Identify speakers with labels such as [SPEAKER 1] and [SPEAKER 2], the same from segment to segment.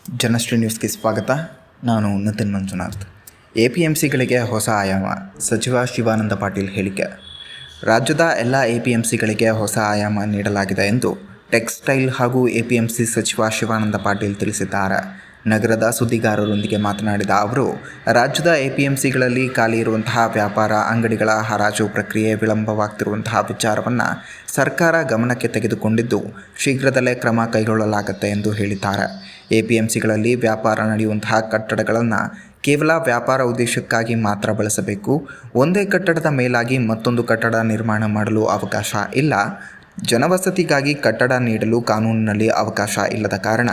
[SPEAKER 1] ಜನಶ್ರೀ ನ್ಯೂಸ್ಗೆ ಸ್ವಾಗತ. ನಾನು ನಿತಿನ್ ಮಂಜುನಾಥ್. APMCಗಳಿಗೆ ಹೊಸ ಆಯಾಮ, ಸಚಿವ ಶಿವಾನಂದ ಪಾಟೀಲ್ ಹೇಳಿಕೆ. ರಾಜ್ಯದ ಎಲ್ಲ APMCಗಳಿಗೆ ಹೊಸ ಆಯಾಮ ನೀಡಲಾಗಿದೆ ಎಂದು ಟೆಕ್ಸ್ಟೈಲ್ ಹಾಗೂ APMC ಸಚಿವ ಶಿವಾನಂದ ಪಾಟೀಲ್ ತಿಳಿಸಿದ್ದಾರೆ. ನಗರದ ಸುದ್ದಿಗಾರರೊಂದಿಗೆ ಮಾತನಾಡಿದ ಅವರು, ರಾಜ್ಯದ APMCಗಳಲ್ಲಿ ಖಾಲಿ ಇರುವಂತಹ ವ್ಯಾಪಾರ ಅಂಗಡಿಗಳ ಹರಾಜು ಪ್ರಕ್ರಿಯೆ ವಿಳಂಬವಾಗ್ತಿರುವಂತಹ ವಿಚಾರವನ್ನು ಸರ್ಕಾರ ಗಮನಕ್ಕೆ ತೆಗೆದುಕೊಂಡಿದ್ದು ಶೀಘ್ರದಲ್ಲೇ ಕ್ರಮ ಕೈಗೊಳ್ಳಲಾಗುತ್ತೆ ಎಂದು ಹೇಳಿದ್ದಾರೆ. APMCಗಳಲ್ಲಿ ವ್ಯಾಪಾರ ನಡೆಯುವಂತಹ ಕಟ್ಟಡಗಳನ್ನು ಕೇವಲ ವ್ಯಾಪಾರ ಉದ್ದೇಶಕ್ಕಾಗಿ ಮಾತ್ರ ಬಳಸಬೇಕು. ಒಂದೇ ಕಟ್ಟಡದ ಮೇಲಾಗಿ ಮತ್ತೊಂದು ಕಟ್ಟಡ ನಿರ್ಮಾಣ ಮಾಡಲು ಅವಕಾಶ ಇಲ್ಲ. ಜನವಸತಿಗಾಗಿ ಕಟ್ಟಡ ನೀಡಲು ಕಾನೂನಿನಲ್ಲಿ ಅವಕಾಶ ಇಲ್ಲದ ಕಾರಣ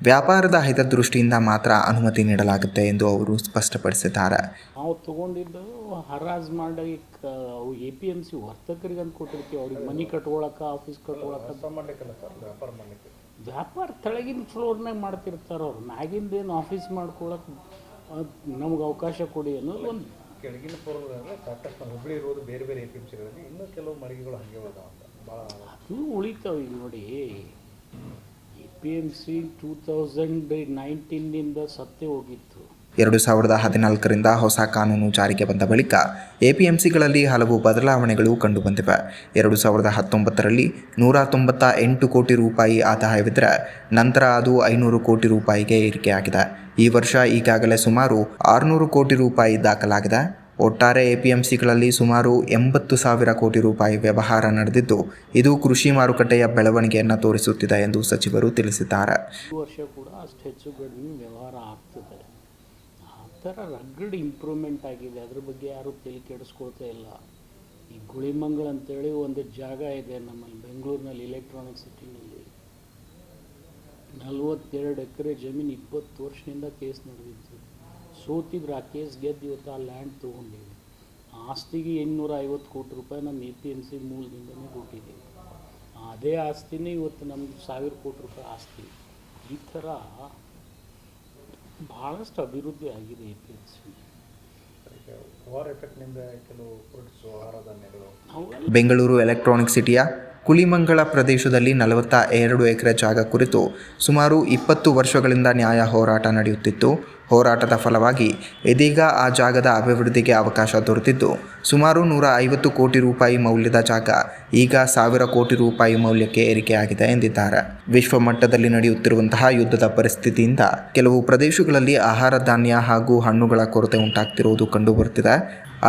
[SPEAKER 1] ವ್ಯಾಪಾರದ ಹಿತದೃಷ್ಟಿಯಿಂದ ಮಾತ್ರ ಅನುಮತಿ ನೀಡಲಾಗುತ್ತೆ ಎಂದು ಅವರು ಸ್ಪಷ್ಟಪಡಿಸಿದ್ದಾರೆ.
[SPEAKER 2] ನಾವು ತೊಗೊಂಡಿದ್ದು ಹರಾಜು ಮಾಡಿ APMC ವರ್ತಕರಿಗೆ ಅಂತ ಕೊಟ್ಟಿರ್ತೀವಿ. ಅವ್ರಿಗೆ ಮನೆ ಕಟ್ಕೊಳಕ್ಕೆ, ಆಫೀಸ್ ಕಟ್ಕೊಳಕ್ಕೆ, ವ್ಯಾಪಾರ ತೆಳಗಿನ ಫ್ಲೋರ್ನಾಗ ಮಾಡ್ತಿರ್ತಾರೆ. ಅವ್ರು ಮ್ಯಾಗಿಂದೇನು ಆಫೀಸ್ ಮಾಡ್ಕೊಳಕ್ಕೆ ನಮ್ಗೆ ಅವಕಾಶ ಕೊಡಿ ಅನ್ನೋದು ಒಂದು.
[SPEAKER 3] ಕೆಳಗಿನ ಫ್ಲೋರ್ಗಳಲ್ಲಿ ಸಾಕಷ್ಟು ಹುಬ್ಬಳ್ಳಿ ಇರೋದು ಬೇರೆ ಬೇರೆ APMCಗಳಲ್ಲಿ ಇನ್ನೂ ಕೆಲವು ಮಳಿಗೆಗಳು ಹಾಗೆ ಉಳಿದಾವ ಅಂತ ಭಾಳ ಅದು
[SPEAKER 2] ಉಳಿತಾವೆ. ಈಗ ನೋಡಿ, APMC 2019 ಸತ್ತೇ ಹೋಗಿತ್ತು.
[SPEAKER 1] 2014ರಿಂದ ಹೊಸ ಕಾನೂನು ಜಾರಿಗೆ ಬಂದ ಬಳಿಕ APMCಗಳಲ್ಲಿ ಹಲವು ಬದಲಾವಣೆಗಳು ಕಂಡುಬಂದಿವೆ. 2019ರಲ್ಲಿ 198 ಕೋಟಿ ರೂಪಾಯಿ ಆದಾಯವಿದ್ದರೆ ನಂತರ ಅದು 500 ಕೋಟಿ ರೂಪಾಯಿಗೆ ಏರಿಕೆಯಾಗಿದೆ. ಈ ವರ್ಷ ಈಗಾಗಲೇ ಸುಮಾರು 600 ಕೋಟಿ ರೂಪಾಯಿ ದಾಖಲಾಗಿದೆ. ಒಟ್ಟಾರೆ APMCಗಳಲ್ಲಿ ಸುಮಾರು 80,000 ಕೋಟಿ ರೂಪಾಯಿ ವ್ಯವಹಾರ ನಡೆದಿದ್ದು, ಇದು ಕೃಷಿ ಮಾರುಕಟ್ಟೆಯ ಬೆಳವಣಿಗೆಯನ್ನು ತೋರಿಸುತ್ತಿದೆ ಎಂದು ಸಚಿವರು ತಿಳಿಸಿದ್ದಾರೆ.
[SPEAKER 2] ಈ ವರ್ಷ ಕೂಡ ಅಷ್ಟು ಹೆಚ್ಚು ಕಡಿಮೆ ವ್ಯವಹಾರ ಆಗ್ತದೆ. ಆ ಥರ ರಗ್ಗಡ್ ಇಂಪ್ರೂವ್ಮೆಂಟ್ ಆಗಿದೆ. ಅದ್ರ ಬಗ್ಗೆ ಯಾರೂ ತಲೆ ಕೆಡಿಸ್ಕೊಳ್ತಾ ಇಲ್ಲ. ಈ ಗುಳಿಮಂಗಳ ಅಂತೇಳಿ ಒಂದು ಜಾಗ ಇದೆ ನಮ್ಮಲ್ಲಿ ಬೆಂಗಳೂರಿನಲ್ಲಿ, ಎಲೆಕ್ಟ್ರಾನಿಕ್ ಸಿಟಿನಲ್ಲಿ. 42 ಎಕರೆ ಜಮೀನು 20 ವರ್ಷದಿಂದ ಕೇಸ್ ನಡೆದಿತ್ತು. ಸೋತಿದ್ರೆ ಆ ಕೇಸ್ ಗೆದ್ದು ಇವತ್ತು ಆ ಲ್ಯಾಂಡ್ ತೊಗೊಂಡಿವಿ. ಆಸ್ತಿಗೆ 850 ಕೋಟಿ ರೂಪಾಯಿ ನಮ್ಮ APMC ಮೂಲದಿಂದನೇ ಕೊಟ್ಟಿದ್ದೀವಿ. ಅದೇ ಆಸ್ತಿನೇ ಇವತ್ತು ನಮ್ಮದು 1000 ಕೋಟಿ ರೂಪಾಯಿ ಆಸ್ತಿ. ಈ ಥರ ಭಾಳಷ್ಟು ಅಭಿವೃದ್ಧಿ ಆಗಿದೆ APMC.
[SPEAKER 3] ವಾರ್ ಎಫೆಕ್ಟ್ನಿಂದ ಕೆಲವು ಫ್ರೂಟ್ಸ್, ಆಹಾರ ಧಾನ್ಯಗಳು.
[SPEAKER 1] ಬೆಂಗಳೂರು ಎಲೆಕ್ಟ್ರಾನಿಕ್ ಸಿಟಿಯ ಕುಳಿಮಂಗಳ ಪ್ರದೇಶದಲ್ಲಿ 42 ಎಕರೆ ಜಾಗ ಕುರಿತು ಸುಮಾರು 20 ವರ್ಷಗಳಿಂದ ನ್ಯಾಯ ಹೋರಾಟ ನಡೆಯುತ್ತಿತ್ತು. ಹೋರಾಟದ ಫಲವಾಗಿ ಇದೀಗ ಆ ಜಾಗದ ಅಭಿವೃದ್ಧಿಗೆ ಅವಕಾಶ ದೊರೆತಿದ್ದು, ಸುಮಾರು 150 ಕೋಟಿ ರೂಪಾಯಿ ಮೌಲ್ಯದ ಜಾಗ ಈಗ 1000 ಕೋಟಿ ರೂಪಾಯಿ ಮೌಲ್ಯಕ್ಕೆ ಏರಿಕೆಯಾಗಿದೆ ಎಂದಿದ್ದಾರೆ. ವಿಶ್ವ ಮಟ್ಟದಲ್ಲಿ ನಡೆಯುತ್ತಿರುವಂತಹ ಯುದ್ಧದ ಪರಿಸ್ಥಿತಿಯಿಂದ ಕೆಲವು ಪ್ರದೇಶಗಳಲ್ಲಿ ಆಹಾರ ಧಾನ್ಯ ಹಾಗೂ ಹಣ್ಣುಗಳ ಕೊರತೆ ಉಂಟಾಗ್ತಿರುವುದು ಕಂಡುಬರುತ್ತಿದೆ.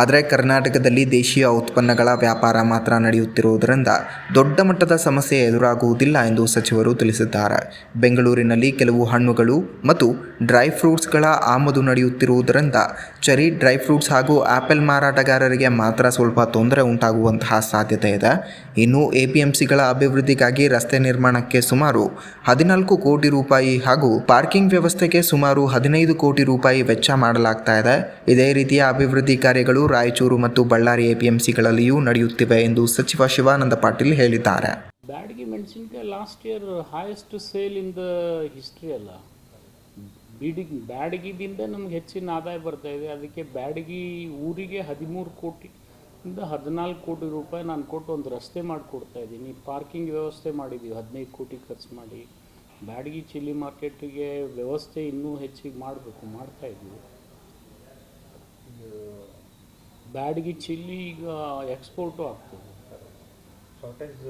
[SPEAKER 1] ಆದರೆ ಕರ್ನಾಟಕದಲ್ಲಿ ದೇಶೀಯ ಉತ್ಪನ್ನಗಳ ವ್ಯಾಪಾರ ಮಾತ್ರ ನಡೆಯುತ್ತಿರುವುದರಿಂದ ದೊಡ್ಡ ಮಟ್ಟದ ಸಮಸ್ಯೆ ಎದುರಾಗುವುದಿಲ್ಲ ಎಂದು ಸಚಿವರು ತಿಳಿಸಿದ್ದಾರೆ. ಬೆಂಗಳೂರಿನಲ್ಲಿ ಕೆಲವು ಹಣ್ಣುಗಳು ಮತ್ತು ಡ್ರೈ ಫ್ರೂಟ್ಸ್ಗಳ ಆಮದು ನಡೆಯುತ್ತಿರುವುದರಿಂದ ಚೆರಿ, ಡ್ರೈ ಫ್ರೂಟ್ಸ್ ಹಾಗೂ ಆಪಲ್ ಮಾರಾಟಗಾರರಿಗೆ ಮಾತ್ರ ಸ್ವಲ್ಪ ತೊಂದರೆ ಉಂಟಾಗುವಂತಹ ಸಾಧ್ಯತೆ ಇದೆ. ಇನ್ನು APMCಗಳ ಅಭಿವೃದ್ಧಿಗಾಗಿ ರಸ್ತೆ ನಿರ್ಮಾಣಕ್ಕೆ ಸುಮಾರು 14 ಕೋಟಿ ರೂಪಾಯಿ ಹಾಗೂ ಪಾರ್ಕಿಂಗ್ ವ್ಯವಸ್ಥೆಗೆ ಸುಮಾರು 15 ಕೋಟಿ ರೂಪಾಯಿ ವೆಚ್ಚ ಮಾಡಲಾಗ್ತಾ ಇದೆ. ಇದೇ ರೀತಿಯ ಅಭಿವೃದ್ಧಿ ಕಾರ್ಯಗಳು ರಾಯಚೂರು ಮತ್ತು ಬಳ್ಳಾರಿ APMCಗಳಲ್ಲಿಯೂ ನಡೆಯುತ್ತಿವೆ ಎಂದು ಸಚಿವ ಶಿವಾನಂದ ಪಾಟೀಲ್ ಹೇಳಿದ್ದಾರೆ.
[SPEAKER 2] ಬ್ಯಾಡಗಿ ಮೆಣಸಿನಕಾಯಿ last year highest sale in the history ಅಲ್ಲ. ಬ್ಯಾಡಗಿದಿಂದ ನಮ್ಗೆ ಹೆಚ್ಚಿನ ಆದಾಯ ಬರ್ತಾ ಇದೆ. ಅದಕ್ಕೆ ಬ್ಯಾಡಗಿ ಊರಿಗೆ 13 ಕೋಟಿಯಿಂದ 14 ಕೋಟಿ ರೂಪಾಯಿ ನಾನು ಕೊಟ್ಟು ಒಂದು ರಸ್ತೆ ಮಾಡಿಕೊಡ್ತಾ ಇದ್ದೀನಿ. ಪಾರ್ಕಿಂಗ್ ವ್ಯವಸ್ಥೆ ಮಾಡಿದ್ದೀವಿ 15 ಕೋಟಿ ಖರ್ಚು ಮಾಡಿ. ಬ್ಯಾಡಗಿ ಚಿಲ್ಲಿ ಮಾರ್ಕೆಟಿಗೆ ವ್ಯವಸ್ಥೆ ಇನ್ನೂ ಹೆಚ್ಚಿಗೆ ಮಾಡಬೇಕು, ಮಾಡ್ತಾಯಿದ್ದೀವಿ. ಬ್ಯಾಡಗಿ ಚಿಲ್ಲಿ ಈಗ ಎಕ್ಸ್ಪೋರ್ಟು ಆಗ್ತದೆ.
[SPEAKER 3] ಶಾರ್ಟೇಜ್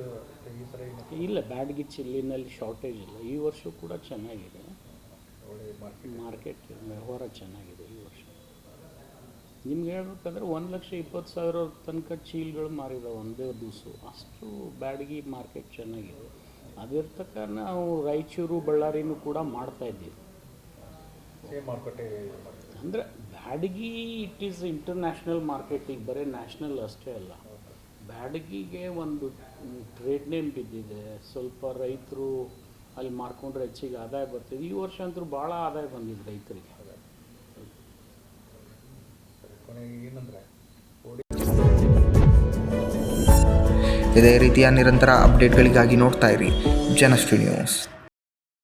[SPEAKER 2] ಇಲ್ಲ, ಬ್ಯಾಡಗಿ ಚಿಲ್ಲಿನಲ್ಲಿ ಶಾರ್ಟೇಜ್ ಇಲ್ಲ. ಈ ವರ್ಷ ಕೂಡ ಚೆನ್ನಾಗಿದೆ. ಮಾರ್ಕೆಟ್ ವ್ಯವಹಾರ ಚೆನ್ನಾಗಿದೆ ಈ ವರ್ಷ. ನಿಮ್ಗೆ ಹೇಳ್ಬೇಕಂದ್ರೆ 1,20,000 ತನಕ ಚೀಲಗಳು ಮಾರಿದಾವೆ ಒಂದೇ ದಿವಸ. ಅಷ್ಟು ಬ್ಯಾಡಗಿ ಮಾರ್ಕೆಟ್ ಚೆನ್ನಾಗಿದೆ. ಅದಿರ್ತಕ್ಕ ನಾವು ರಾಯಚೂರು, ಬಳ್ಳಾರಿನೂ ಕೂಡ ಮಾಡ್ತಾಯಿದ್ದೀವಿ. ಅಂದರೆ ಬ್ಯಾಡಗಿ ಇಟ್ ಈಸ್ ಇಂಟರ್ನ್ಯಾಷನಲ್ ಮಾರ್ಕೆಟಿಗೆ, ಬರೀ ನ್ಯಾಷನಲ್ ಅಷ್ಟೇ ಅಲ್ಲ. ಬ್ಯಾಡಗಿಗೆ ಒಂದು ಟ್ರೇಡ್ ನೇಮ್ ಬಿದ್ದಿದೆ. ಸ್ವಲ್ಪ ರೈತರು ಅಲ್ಲಿ ಮಾರ್ಕೊಂಡ್ರೆ ಹೆಚ್ಚಿಗೆ ಆದಾಯ ಬರ್ತಿದೆ. ಈ ವರ್ಷ ಅಂತೂ ಭಾಳ ಆದಾಯ ಬಂದಿದೆ ರೈತರಿಗೆ.
[SPEAKER 1] ಇದೇ ರೀತಿಯ ನಿರಂತರ ಅಪ್ಡೇಟ್ಗಳಿಗಾಗಿ ನೋಡ್ತಾ ಇರಿ ಜನಶ್ರೀ ನ್ಯೂಸ್.